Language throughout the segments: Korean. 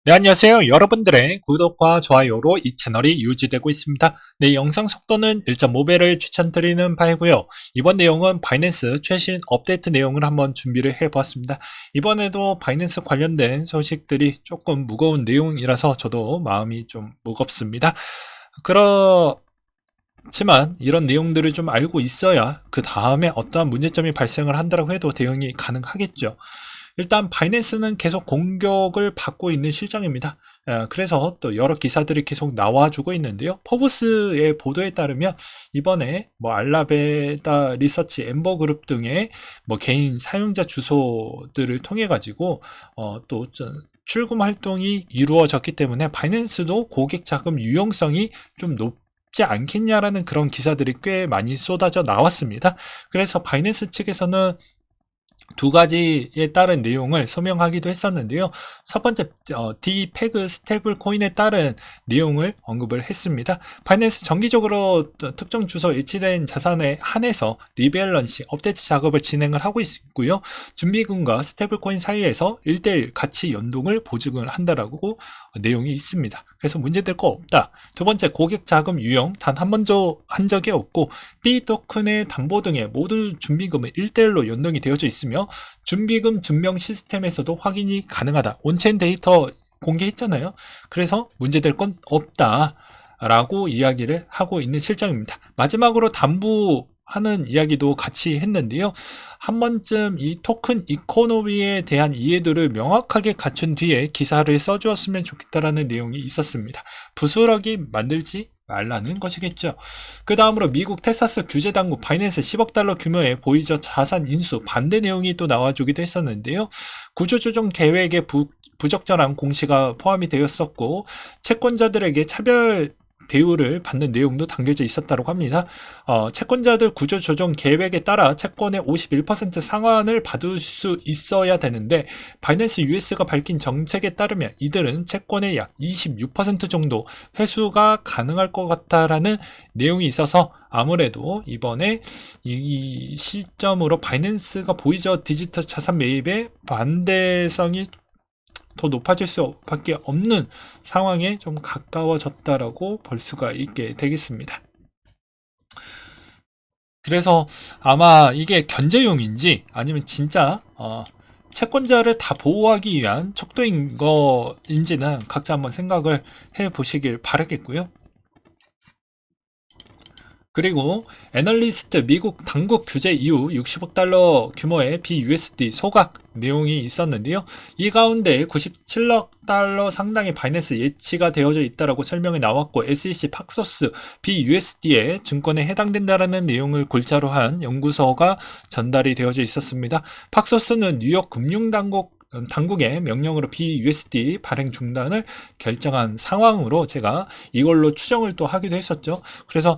네, 안녕하세요. 여러분들의 구독과 좋아요로 이 채널이 유지되고 있습니다. 네, 영상 속도는 1.5배를 추천드리는 바이고요. 이번 내용은 바이낸스 최신 업데이트 내용을 한번 준비를 해보았습니다. 이번에도 바이낸스 관련된 소식들이 조금 무거운 내용이라서 저도 마음이 좀 무겁습니다. 그렇지만 이런 내용들을 좀 알고 있어야 그 다음에 어떠한 문제점이 발생을 한다고 해도 대응이 가능하겠죠. 일단 바이낸스는 계속 공격을 받고 있는 실정입니다. 그래서 또 여러 기사들이 계속 나와주고 있는데요. 포브스의 보도에 따르면 이번에 뭐 알라베다 리서치, 엠버그룹 등의 뭐 개인 사용자 주소들을 통해 가지고 또 출금 활동이 이루어졌기 때문에 바이낸스도 고객 자금 유용성이 좀 높지 않겠냐라는 그런 기사들이 꽤 많이 쏟아져 나왔습니다. 그래서 바이낸스 측에서는 두 가지에 따른 내용을 소명하기도 했었는데요. 첫 번째, 디페그 스테이블 코인에 따른 내용을 언급을 했습니다. 바이낸스 정기적으로 특정 주소 일치된 자산에 한해서 리밸런싱, 업데이트 작업을 진행을 하고 있고요. 준비금과 스테이블 코인 사이에서 1대1 가치 연동을 보증을 한다라고 내용이 있습니다. 그래서 문제될 거 없다. 두 번째, 고객 자금 유형 단 한 번도 한 적이 없고 B 토큰의 담보 등의 모든 준비금은 1대1로 연동이 되어져 있으며 준비금 증명 시스템에서도 확인이 가능하다. 온체인 데이터 공개했잖아요. 그래서 문제될 건 없다 라고 이야기를 하고 있는 실정입니다. 마지막으로 담보하는 이야기도 같이 했는데요. 한 번쯤 이 토큰 이코노미에 대한 이해도를 명확하게 갖춘 뒤에 기사를 써주었으면 좋겠다라는 내용이 있었습니다. 부스러기 만들지 말라는 것이겠죠. 그 다음으로 미국 텍사스 규제당국 바이낸스 10억 달러 규모의 보이저 자산 인수 반대 내용이 또 나와주기도 했었는데요. 구조조정 계획에 부적절한 공시가 포함이 되었었고 채권자들에게 차별 대우를 받는 내용도 담겨져 있었다고 합니다. 채권자들 구조조정 계획에 따라 채권의 51% 상환을 받을 수 있어야 되는데 바이낸스 US가 밝힌 정책에 따르면 이들은 채권의 약 26% 정도 회수가 가능할 것 같다라는 내용이 있어서 아무래도 이번에 이 시점으로 바이낸스가 보이저 디지털 자산 매입에 반대성이 더 높아질 수밖에 없는 상황에 좀 가까워졌다라고 볼 수가 있게 되겠습니다. 그래서 아마 이게 견제용인지 아니면 진짜 채권자를 다 보호하기 위한 척도인 거인지는 각자 한번 생각을 해 보시길 바라겠고요. 그리고 애널리스트 미국 당국 규제 이후 60억 달러 규모의 BUSD 소각 내용이 있었는데요. 이 가운데 97억 달러 상당의 바이낸스 예치가 되어져 있다라고 설명이 나왔고 SEC 팍소스 BUSD의 증권에 해당된다라는 내용을 골자로 한 연구서가 전달이 되어져 있었습니다. 팍소스는 뉴욕 당국의 명령으로 BUSD 발행 중단을 결정한 상황으로 제가 이걸로 추정을 또 하기도 했었죠. 그래서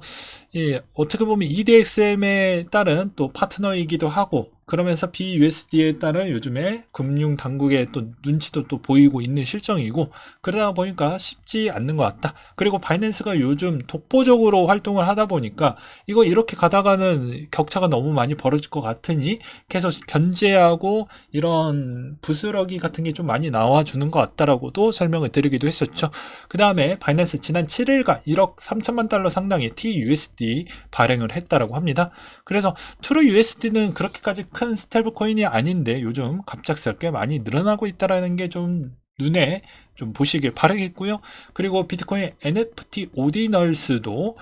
어떻게 보면 EDXM에 따른 또 파트너이기도 하고 그러면서 BUSD에 따른 요즘에 금융 당국의 또 눈치도 또 보이고 있는 실정이고 그러다 보니까 쉽지 않는 것 같다. 그리고 바이낸스가 요즘 독보적으로 활동을 하다 보니까 이거 이렇게 가다가는 격차가 너무 많이 벌어질 것 같으니 계속 견제하고 이런 부스러기 같은 게 좀 많이 나와주는 것 같다라고도 설명을 드리기도 했었죠. 그 다음에 바이낸스 지난 7일간 1억 3천만 달러 상당의 TUSD 발행을 했다라고 합니다. 그래서 TrueUSD는 그렇게까지 큰 스테이블 코인이 아닌데 요즘 갑작스럽게 많이 늘어나고 있다는 게 좀 눈에 좀 보시길 바라겠고요. 그리고 비트코인 NFT 오디널스도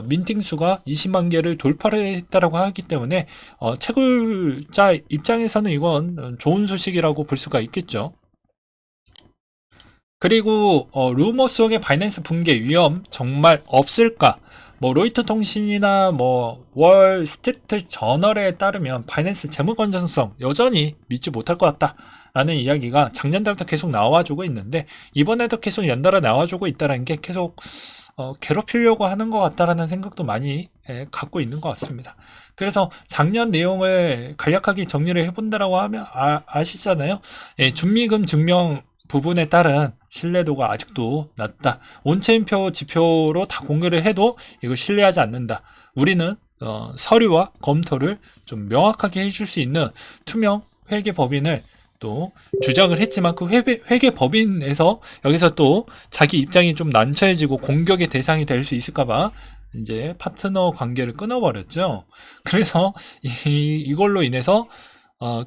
민팅 수가 20만 개를 돌파를 했다고 하기 때문에 채굴자 입장에서는 이건 좋은 소식이라고 볼 수가 있겠죠. 그리고 루머 속의 바이낸스 붕괴 위험 정말 없을까? 뭐 로이터 통신이나 뭐 월 스트리트 저널에 따르면 바이낸스 재무 건전성 여전히 믿지 못할 것 같다라는 이야기가 작년 달부터 계속 나와주고 있는데 이번에도 계속 연달아 나와주고 있다는 게 계속 괴롭히려고 하는 것 같다라는 생각도 많이 갖고 있는 것 같습니다. 그래서 작년 내용을 간략하게 정리를 해본다라고 하면 아시잖아요. 준비금 증명 부분에 따른 신뢰도가 아직도 낮다. 온체인표 지표로 다 공개를 해도 이거 신뢰하지 않는다. 우리는 서류와 검토를 좀 명확하게 해줄 수 있는 투명 회계 법인을 또 주장을 했지만 그 회계 법인에서 여기서 또 자기 입장이 좀 난처해지고 공격의 대상이 될 수 있을까봐 이제 파트너 관계를 끊어버렸죠. 그래서 이걸로 인해서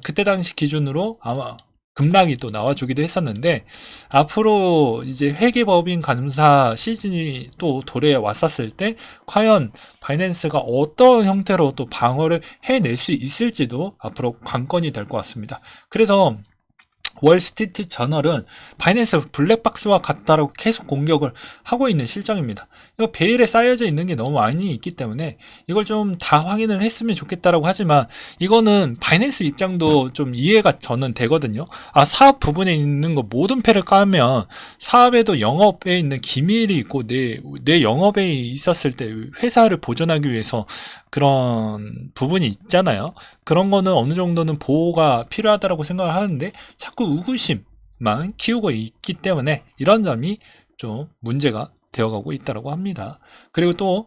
그때 당시 기준으로 아마 급락이 또 나와주기도 했었는데, 앞으로 이제 회계법인 감사 시즌이 또 도래해 왔었을 때 과연 바이낸스가 어떤 형태로 또 방어를 해낼 수 있을지도 앞으로 관건이 될 것 같습니다. 그래서 월스트리트 저널은 바이낸스 블랙박스와 같다라고 계속 공격을 하고 있는 실정입니다. 이거 베일에 쌓여져 있는 게 너무 많이 있기 때문에 이걸 좀 다 확인을 했으면 좋겠다라고 하지만, 이거는 바이낸스 입장도 좀 이해가 저는 되거든요. 사업 부분에 있는 거 모든 패를 까면 사업에도 영업에 있는 기밀이 있고 내 영업에 있었을 때 회사를 보존하기 위해서 그런 부분이 있잖아요. 그런 거는 어느 정도는 보호가 필요하다고 생각을 하는데 자꾸 의구심만 키우고 있기 때문에 이런 점이 좀 문제가 되어가고 있다고 합니다. 그리고 또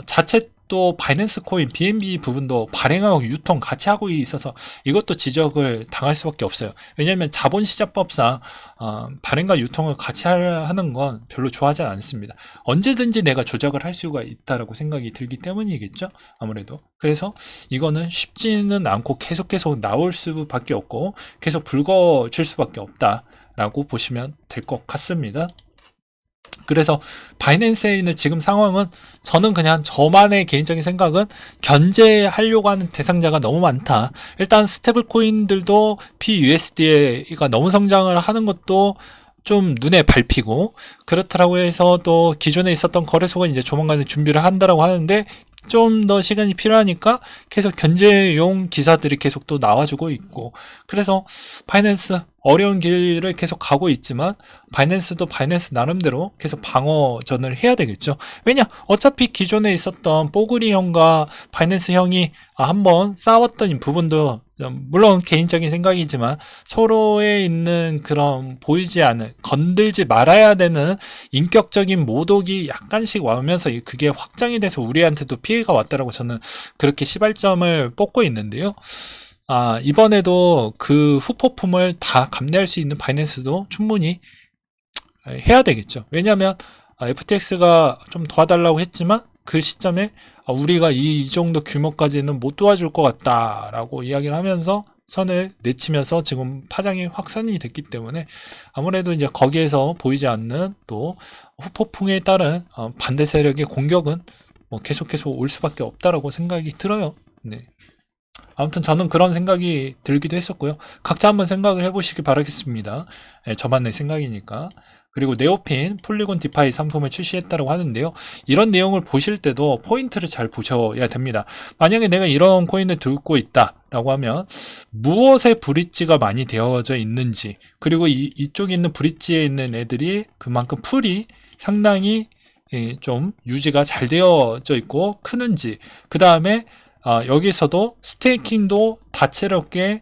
자체 또 바이낸스 코인 BNB 부분도 발행하고 유통 같이 하고 있어서 이것도 지적을 당할 수밖에 없어요. 왜냐하면 자본시장법상 발행과 유통을 같이 하는 건 별로 좋아하지 않습니다. 언제든지 내가 조작을 할 수가 있다라고 생각이 들기 때문이겠죠, 아무래도. 그래서 이거는 쉽지는 않고 계속 나올 수밖에 없고 계속 불거질 수밖에 없다라고 보시면 될 것 같습니다. 그래서 바이낸스에 있는 지금 상황은, 저는 그냥 저만의 개인적인 생각은 견제하려고 하는 대상자가 너무 많다. 일단 스테이블 코인들도 PUSD가 너무 성장을 하는 것도 좀 눈에 밟히고, 그렇다고 해서 또 기존에 있었던 거래소가 이제 조만간에 준비를 한다라고 하는데 좀 더 시간이 필요하니까 계속 견제용 기사들이 계속 또 나와주고 있고, 그래서 바이낸스 어려운 길을 계속 가고 있지만 바이낸스도 바이낸스 나름대로 계속 방어전을 해야 되겠죠. 왜냐, 어차피 기존에 있었던 뽀글이 형과 바이낸스 형이 한번 싸웠던 부분도, 물론 개인적인 생각이지만 서로에 있는 그런 보이지 않는, 건들지 말아야 되는 인격적인 모독이 약간씩 와면서 그게 확장이 돼서 우리한테도 피해가 왔다라고 저는 그렇게 시발점을 뽑고 있는데요. 이번에도 그 후폭풍을 다 감내할 수 있는 바이낸스도 충분히 해야 되겠죠. 왜냐하면 FTX가 좀 도와달라고 했지만 그 시점에 우리가 이 정도 규모까지는 못 도와줄 것 같다라고 이야기를 하면서 선을 내치면서 지금 파장이 확산이 됐기 때문에 아무래도 이제 거기에서 보이지 않는 또 후폭풍에 따른 반대 세력의 공격은 뭐 계속 올 수밖에 없다라고 생각이 들어요. 네. 아무튼 저는 그런 생각이 들기도 했었고요. 각자 한번 생각을 해보시기 바라겠습니다. 저만의 생각이니까. 그리고 네오핀 폴리곤 디파이 상품을 출시했다고 하는데요. 이런 내용을 보실 때도 포인트를 잘 보셔야 됩니다. 만약에 내가 이런 코인을 들고 있다라고 하면 무엇에 브릿지가 많이 되어져 있는지, 그리고 이쪽에 있는 브릿지에 있는 애들이 그만큼 풀이 상당히 좀 유지가 잘 되어져 있고 크는지, 그 다음에 여기서도 스테이킹도 다채롭게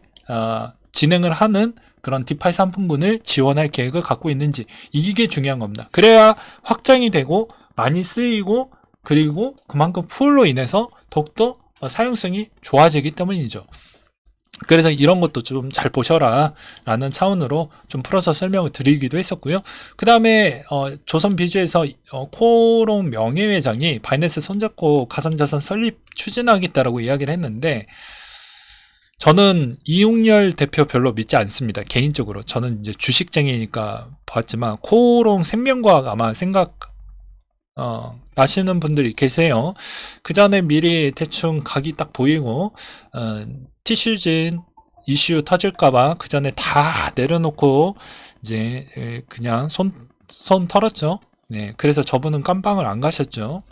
진행을 하는 그런 디파이 상품군을 지원할 계획을 갖고 있는지, 이게 중요한 겁니다. 그래야 확장이 되고 많이 쓰이고, 그리고 그만큼 풀로 인해서 더욱더 사용성이 좋아지기 때문이죠. 그래서 이런 것도 좀 잘 보셔라 라는 차원으로 좀 풀어서 설명을 드리기도 했었고요. 그 다음에 조선비주에서 코롱 명예회장이 바이낸스 손잡고 가상자산 설립 추진하겠다라고 이야기를 했는데, 저는 이용렬 대표 별로 믿지 않습니다. 개인적으로 저는 이제 주식쟁이니까 봤지만 코롱 생명과학 아마 생각 나시는 분들이 계세요. 그 전에 미리 대충 각이 딱 보이고 티슈진 이슈 터질까봐 그 전에 다 내려놓고 이제 그냥 손 털었죠. 네, 그래서 저분은 깜빵을 안 가셨죠.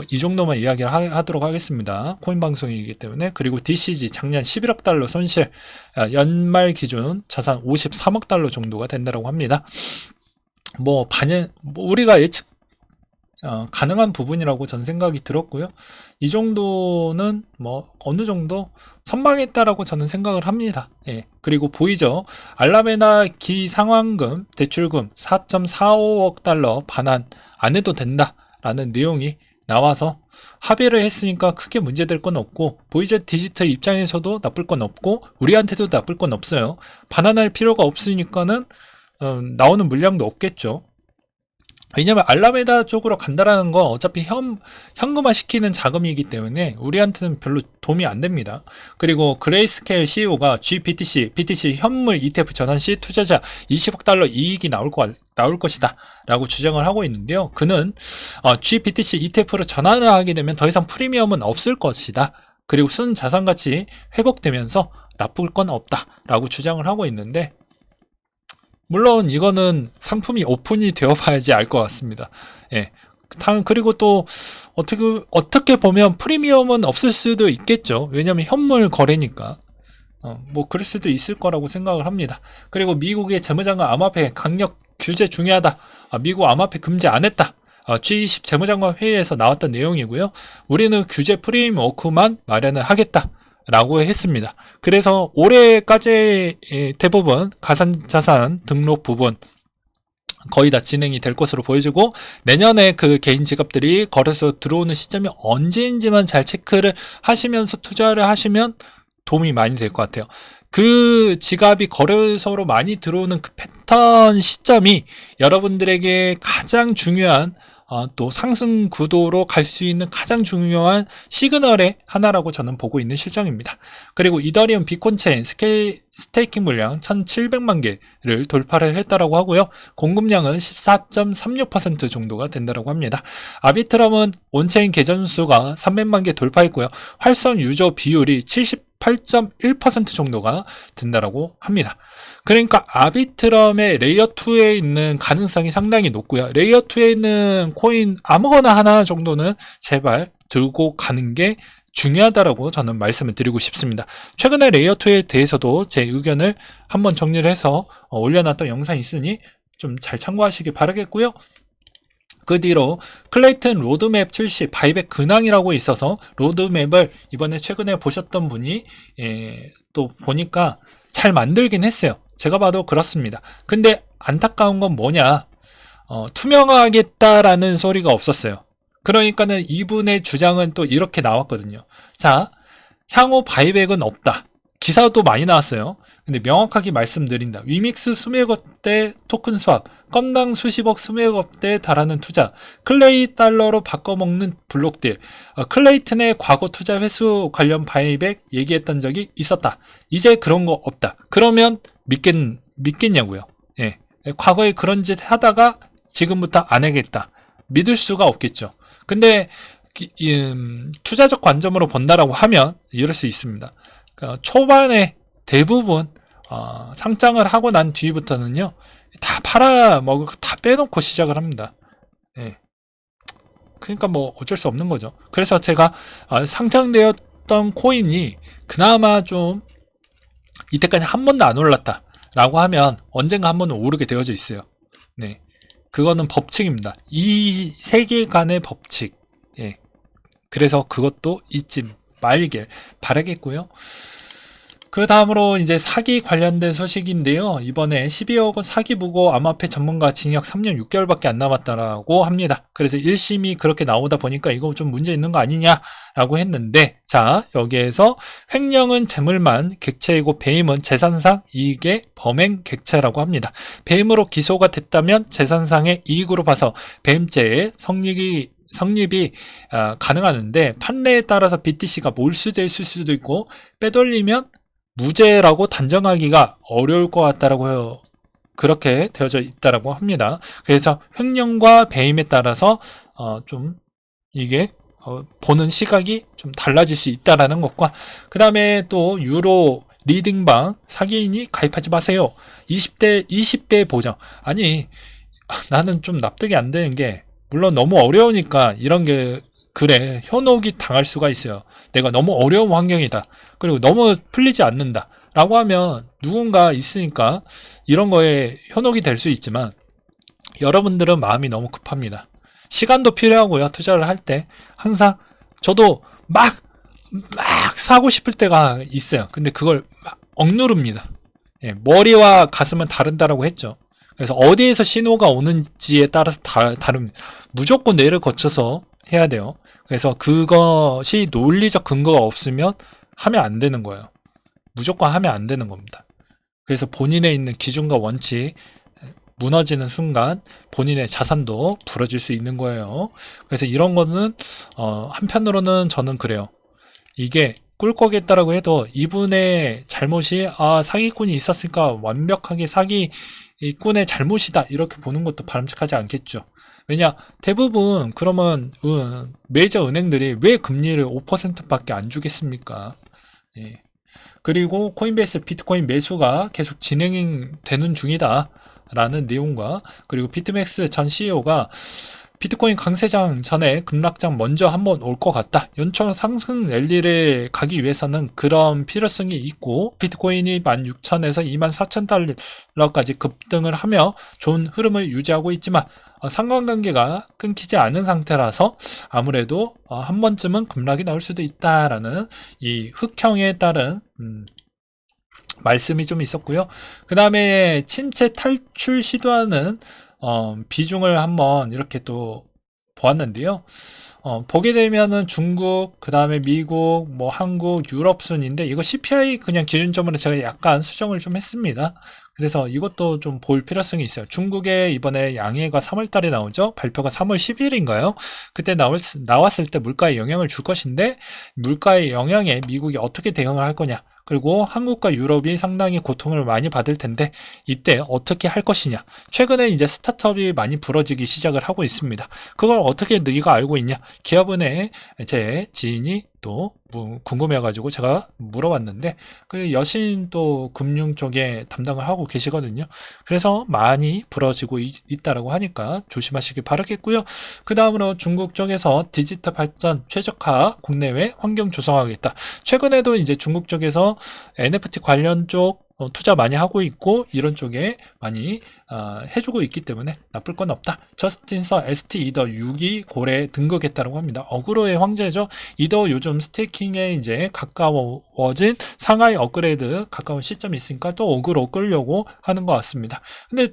이 정도만 이야기를 하도록 하겠습니다. 코인 방송이기 때문에. 그리고 DCG 작년 11억 달러 손실, 연말 기준 자산 53억 달러 정도가 된다고 합니다. 우리가 예측 가능한 부분이라고 전 생각이 들었고요. 이 정도는 어느 정도 선방했다라고 저는 생각을 합니다. 예. 그리고 보이죠? 알라메나 기상환금 대출금 4.45억 달러 반환 안 해도 된다라는 내용이 나와서 합의를 했으니까 크게 문제될 건 없고, 보이즈 디지털 입장에서도 나쁠 건 없고 우리한테도 나쁠 건 없어요. 반환할 필요가 없으니까는 나오는 물량도 없겠죠. 왜냐면 알라메다 쪽으로 간다라는 건 어차피 현금화 시키는 자금이기 때문에 우리한테는 별로 도움이 안 됩니다. 그리고 그레이스케일 CEO가 BTC 현물 ETF 전환 시 투자자 20억 달러 이익이 나올 것이다 라고 주장을 하고 있는데요. 그는 BTC ETF로 전환을 하게 되면 더 이상 프리미엄은 없을 것이다. 그리고 순 자산가치 회복되면서 나쁠 건 없다 라고 주장을 하고 있는데, 물론 이거는 상품이 오픈이 되어 봐야지 알 것 같습니다. 예. 그리고 또 어떻게 보면 프리미엄은 없을 수도 있겠죠. 왜냐하면 현물 거래니까. 뭐 그럴 수도 있을 거라고 생각을 합니다. 그리고 미국의 재무장관 암호화폐 강력 규제 중요하다. 미국 암호화폐 금지 안 했다. G20 재무장관 회의에서 나왔던 내용이고요. 우리는 규제 프레임워크만 마련을 하겠다 라고 했습니다. 그래서 올해까지 대부분 가상자산 등록 부분 거의 다 진행이 될 것으로 보여지고, 내년에 그 개인 지갑들이 거래소 들어오는 시점이 언제인지만 잘 체크를 하시면서 투자를 하시면 도움이 많이 될 것 같아요. 그 지갑이 거래소로 많이 들어오는 그 패턴 시점이 여러분들에게 가장 중요한 또 상승 구도로 갈 수 있는 가장 중요한 시그널의 하나라고 저는 보고 있는 실정입니다. 그리고 이더리움 비콘체인 스테이킹 물량 1700만 개를 돌파를 했다라고 하고요. 공급량은 14.36% 정도가 된다라고 합니다. 아비트럼은 온체인 계정 수가 300만 개 돌파했고요. 활성 유저 비율이 78.1% 정도가 된다라고 합니다. 그러니까 아비트럼의 레이어2에 있는 가능성이 상당히 높고요. 레이어2에 있는 코인 아무거나 하나 정도는 제발 들고 가는 게 중요하다라고 저는 말씀을 드리고 싶습니다. 최근에 레이어2에 대해서도 제 의견을 한번 정리를 해서 올려놨던 영상이 있으니 좀 잘 참고하시길 바라겠고요. 그 뒤로 클레이튼 로드맵 출시 바이백 근황이라고 있어서 로드맵을 이번에 최근에 보셨던 분이 또 보니까 잘 만들긴 했어요. 제가 봐도 그렇습니다. 근데 안타까운 건 뭐냐, 투명하겠다라는 소리가 없었어요. 그러니까는 이분의 주장은 또 이렇게 나왔거든요. 자, 향후 바이백은 없다. 기사도 많이 나왔어요. 근데 명확하게 말씀드린다. 위믹스 수백억 대 토큰 수합, 건당 수십억 수백억대에 달하는 투자, 클레이 달러로 바꿔먹는 블록딜, 클레이튼의 과거 투자 회수 관련 바이백 얘기했던 적이 있었다. 이제 그런 거 없다. 그러면 믿겠냐고요. 예. 과거에 그런 짓 하다가 지금부터 안 하겠다. 믿을 수가 없겠죠. 근데 투자적 관점으로 본다라고 하면 이럴 수 있습니다. 그러니까 초반에 대부분 상장을 하고 난 뒤부터는요, 다 팔아먹고 다 빼놓고 시작을 합니다. 예. 그러니까 뭐 어쩔 수 없는 거죠. 그래서 제가 상장되었던 코인이 그나마 좀 이때까지 한 번도 안 올랐다 라고 하면 언젠가 한 번은 오르게 되어져 있어요. 네, 그거는 법칙입니다. 이 세계관의 법칙. 예. 그래서 그것도 잊지 말길 바라겠고요. 그 다음으로 이제 사기 관련된 소식인데요. 이번에 12억 원 사기 무고 암호화폐 전문가 징역 3년 6개월밖에 안 남았다라고 합니다. 그래서 1심이 그렇게 나오다 보니까 이거 좀 문제 있는 거 아니냐라고 했는데, 자, 여기에서 횡령은 재물만 객체이고 배임은 재산상 이익의 범행 객체라고 합니다. 배임으로 기소가 됐다면 재산상의 이익으로 봐서 배임죄의 성립이 가능하는데, 판례에 따라서 BTC가 몰수될 수도 있고 빼돌리면 무죄라고 단정하기가 어려울 것 같다라고 그렇게 되어져 있다라고 합니다. 그래서 횡령과 배임에 따라서 좀 이게 보는 시각이 좀 달라질 수 있다라는 것과, 그 다음에 또 유로 리딩방 사기인이 가입하지 마세요. 20배 보장. 아니, 나는 좀 납득이 안 되는 게, 물론 너무 어려우니까 이런 게 그래, 현혹이 당할 수가 있어요. 내가 너무 어려운 환경이다. 그리고 너무 풀리지 않는다. 라고 하면 누군가 있으니까 이런 거에 현혹이 될 수 있지만, 여러분들은 마음이 너무 급합니다. 시간도 필요하고요. 투자를 할 때 항상 저도 막 사고 싶을 때가 있어요. 근데 그걸 막 억누릅니다. 예, 머리와 가슴은 다른다라고 했죠. 그래서 어디에서 신호가 오는지에 따라서 다릅니다. 무조건 뇌를 거쳐서 해야 돼요. 그래서 그것이 논리적 근거가 없으면 하면 안 되는 거예요. 무조건 하면 안 되는 겁니다. 그래서 본인에 있는 기준과 원칙 무너지는 순간 본인의 자산도 부러질 수 있는 거예요. 그래서 이런 거는 한편으로는 저는 그래요. 이게 꿀꺽했다라고 해도 이분의 잘못이 사기꾼이 있었으니까 완벽하게 사기꾼의 잘못이다 이렇게 보는 것도 바람직하지 않겠죠. 왜냐 대부분 그러면 메이저 은행들이 왜 금리를 5%밖에 안 주겠습니까? 예. 그리고 코인베이스 비트코인 매수가 계속 진행되는 중이다 라는 내용과 그리고 비트맥스 전 CEO가 비트코인 강세장 전에 급락장 먼저 한번 올 것 같다. 연초 상승 랠리를 가기 위해서는 그런 필요성이 있고 비트코인이 16,000에서 24,000달러까지 급등을 하며 좋은 흐름을 유지하고 있지만 상관관계가 끊기지 않은 상태라서 아무래도 한 번쯤은 급락이 나올 수도 있다라는 이 흑형에 따른 말씀이 좀 있었고요. 그 다음에 침체 탈출 시도하는 비중을 한번 이렇게 또 보았는데요. 보게 되면은 중국, 그 다음에 미국, 뭐 한국, 유럽 순인데 이거 CPI 그냥 기준점으로 제가 약간 수정을 좀 했습니다. 그래서 이것도 좀 볼 필요성이 있어요. 중국에 이번에 양해가 3월 달에 나오죠. 발표가 3월 10일인가요? 그때 나왔을 때 물가에 영향을 줄 것인데 물가의 영향에 미국이 어떻게 대응을 할 거냐. 그리고 한국과 유럽이 상당히 고통을 많이 받을 텐데 이때 어떻게 할 것이냐. 최근에 이제 스타트업이 많이 부러지기 시작을 하고 있습니다. 그걸 어떻게 네가 알고 있냐. 기업은행 제 지인이 또 궁금해가지고 제가 물어봤는데 그 여신 또 금융 쪽에 담당을 하고 계시거든요. 그래서 많이 부러지고 있다라고 하니까 조심하시기 바라겠고요. 그 다음으로 중국 쪽에서 디지털 발전 최적화 국내외 환경 조성하겠다. 최근에도 이제 중국 쪽에서 NFT 관련 쪽 투자 많이 하고 있고 이런 쪽에 많이 해주고 있기 때문에 나쁠 건 없다. 저스틴서 ST 이더 6이 고래 등극했다고 합니다. 어그로의 황제죠. 이더 요즘 스테이킹에 이제 가까워진 상하이 업그레이드 가까운 시점이 있으니까 또 어그로 끌려고 하는 것 같습니다. 근데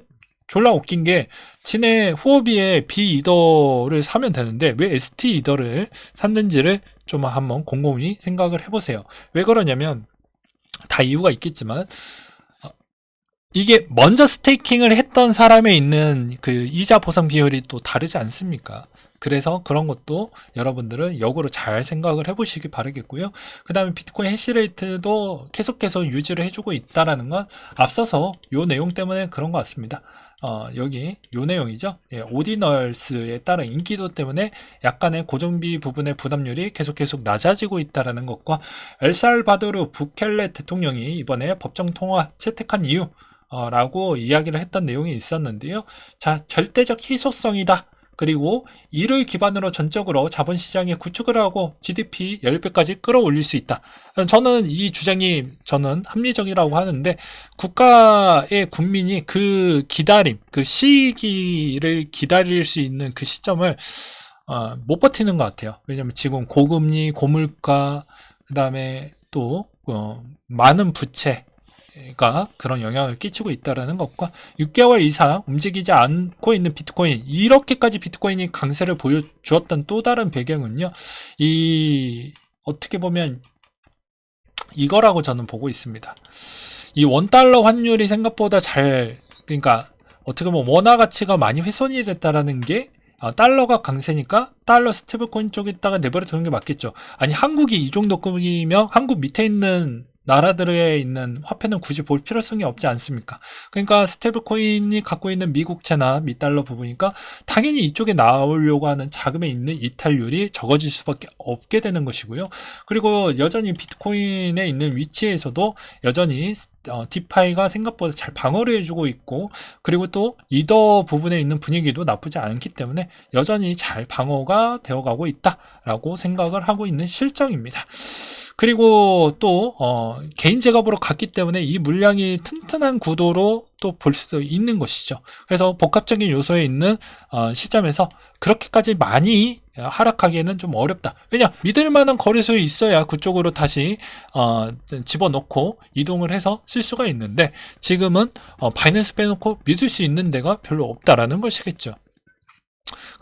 졸라 웃긴 게 진해 후오비에 B 이더를 사면 되는데 왜 ST 이더를 샀는지를 좀 한번 곰곰이 생각을 해보세요. 왜 그러냐면 다 이유가 있겠지만 이게 먼저 스테이킹을 했던 사람에 있는 그 이자 보상 비율이 또 다르지 않습니까? 그래서 그런 것도 여러분들은 역으로 잘 생각을 해보시기 바라겠고요. 그 다음에 비트코인 해시레이트도 계속해서 유지를 해주고 있다라는 건 앞서서 요 내용 때문에 그런 것 같습니다. 여기 요 내용이죠. 예, 오디널스에 따른 인기도 때문에 약간의 고정비 부분의 부담률이 계속 낮아지고 있다라는 것과 엘살바도르 부켈레 대통령이 이번에 법정 통화 채택한 이유 라고 이야기를 했던 내용이 있었는데요. 자, 절대적 희소성이다. 그리고 이를 기반으로 전적으로 자본시장에 구축을 하고 GDP 10배까지 끌어올릴 수 있다. 저는 이 주장이 합리적이라고 하는데 국가의 국민이 그 기다림, 그 시기를 기다릴 수 있는 그 시점을 못 버티는 것 같아요. 왜냐하면 지금 고금리, 고물가, 그 다음에 또 많은 부채 가 그런 영향을 끼치고 있다는 것과 6개월 이상 움직이지 않고 있는 비트코인, 이렇게까지 비트코인이 강세를 보여주었던 또 다른 배경은요, 어떻게 보면 이거라고 저는 보고 있습니다. 이 원달러 환율이 생각보다 그러니까 어떻게 보면 원화 가치가 많이 훼손이 됐다라는 게 달러가 강세니까 달러 스테이블코인 쪽에다가 내버려 두는 게 맞겠죠. 아니 한국이 이 정도 급이면 한국 밑에 있는 나라들에 있는 화폐는 굳이 볼 필요성이 없지 않습니까? 그러니까 스테이블코인이 갖고 있는 미국채나 미달러 부분이니까 당연히 이쪽에 나오려고 하는 자금에 있는 이탈률이 적어질 수밖에 없게 되는 것이고요. 그리고 여전히 비트코인에 있는 위치에서도 여전히 디파이가 생각보다 잘 방어를 해주고 있고 그리고 또 이더 부분에 있는 분위기도 나쁘지 않기 때문에 여전히 잘 방어가 되어가고 있다라고 생각을 하고 있는 실정입니다. 그리고 또 개인 제값으로 갔기 때문에 이 물량이 튼튼한 구도로 또 볼 수도 있는 것이죠. 그래서 복합적인 요소에 있는 시점에서 그렇게까지 많이 하락하기에는 좀 어렵다. 왜냐 믿을 만한 거래소에 있어야 그쪽으로 다시 집어넣고 이동을 해서 쓸 수가 있는데 지금은 바이낸스 빼놓고 믿을 수 있는 데가 별로 없다라는 것이겠죠.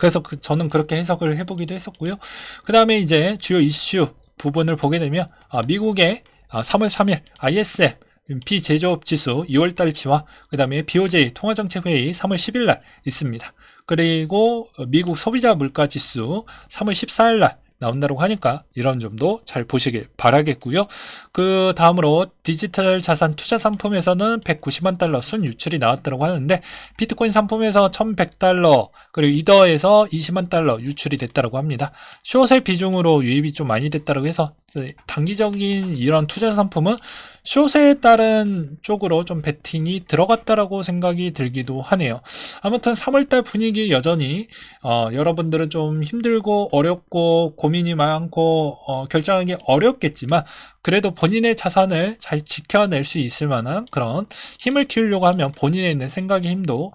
그래서 저는 그렇게 해석을 해보기도 했었고요. 그 다음에 이제 주요 이슈 부분을 보게 되면 미국의 3월 3일 ISM 비제조업 지수 2월달치와 그 다음에 BOJ 통화정책회의 3월 10일 날 있습니다. 그리고 미국 소비자 물가지수 3월 14일 날 나온다고 하니까 이런 점도 잘 보시길 바라겠고요. 그 다음으로 디지털 자산 투자 상품에서는 190만 달러 순 유출이 나왔다고 하는데 비트코인 상품에서 1100달러 그리고 이더에서 20만 달러 유출이 됐다고 합니다. 숏의 비중으로 유입이 좀 많이 됐다고 해서 단기적인 이런 투자 상품은 숏에 따른 쪽으로 좀 베팅이 들어갔다라고 생각이 들기도 하네요. 아무튼 3월달 분위기 여전히 여러분들은 좀 힘들고 어렵고 고민이 많고 결정하기 어렵겠지만 그래도 본인의 자산을 잘 지켜낼 수 있을 만한 그런 힘을 키우려고 하면 본인에 있는 생각의 힘도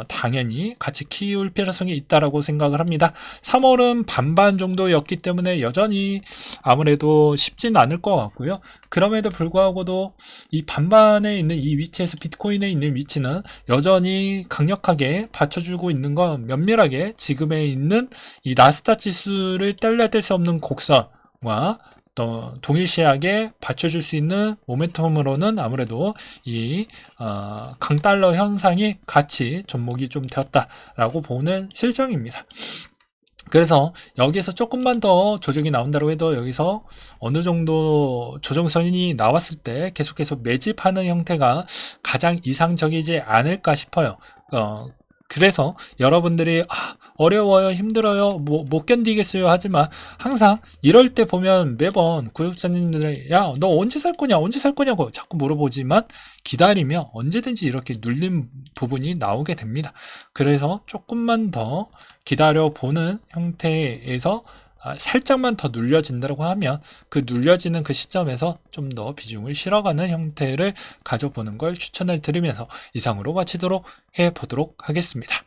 당연히 같이 키울 필요성이 있다라고 생각을 합니다. 3월은 반반 정도였기 때문에 여전히 아무래도 쉽진 않을 것 같고요. 그럼에도 불구하고도 이 반반에 있는 이 위치에서 비트코인에 있는 위치는 여전히 강력하게 받쳐주고 있는 건 면밀하게 지금에 있는 이 나스닥 지수를 뗄래야 뗄 수 없는 곡선과 또 동일시하게 받쳐줄 수 있는 모멘텀으로는 아무래도 이 강달러 현상이 같이 접목이 좀 되었다라고 보는 실정입니다. 그래서 여기에서 조금만 더 조정이 나온다고 해도 여기서 어느 정도 조정선이 나왔을 때 계속해서 매집하는 형태가 가장 이상적이지 않을까 싶어요. 그래서 여러분들이 어려워요, 힘들어요, 못 견디겠어요 하지만 항상 이럴 때 보면 매번 구독자님들이 야, 너 언제 살 거냐, 언제 살 거냐고 자꾸 물어보지만 기다리면 언제든지 이렇게 눌린 부분이 나오게 됩니다. 그래서 조금만 더 기다려보는 형태에서 살짝만 더 눌려진다고 하면 그 눌려지는 그 시점에서 좀 더 비중을 실어가는 형태를 가져보는 걸 추천을 드리면서 이상으로 마치도록 해보도록 하겠습니다.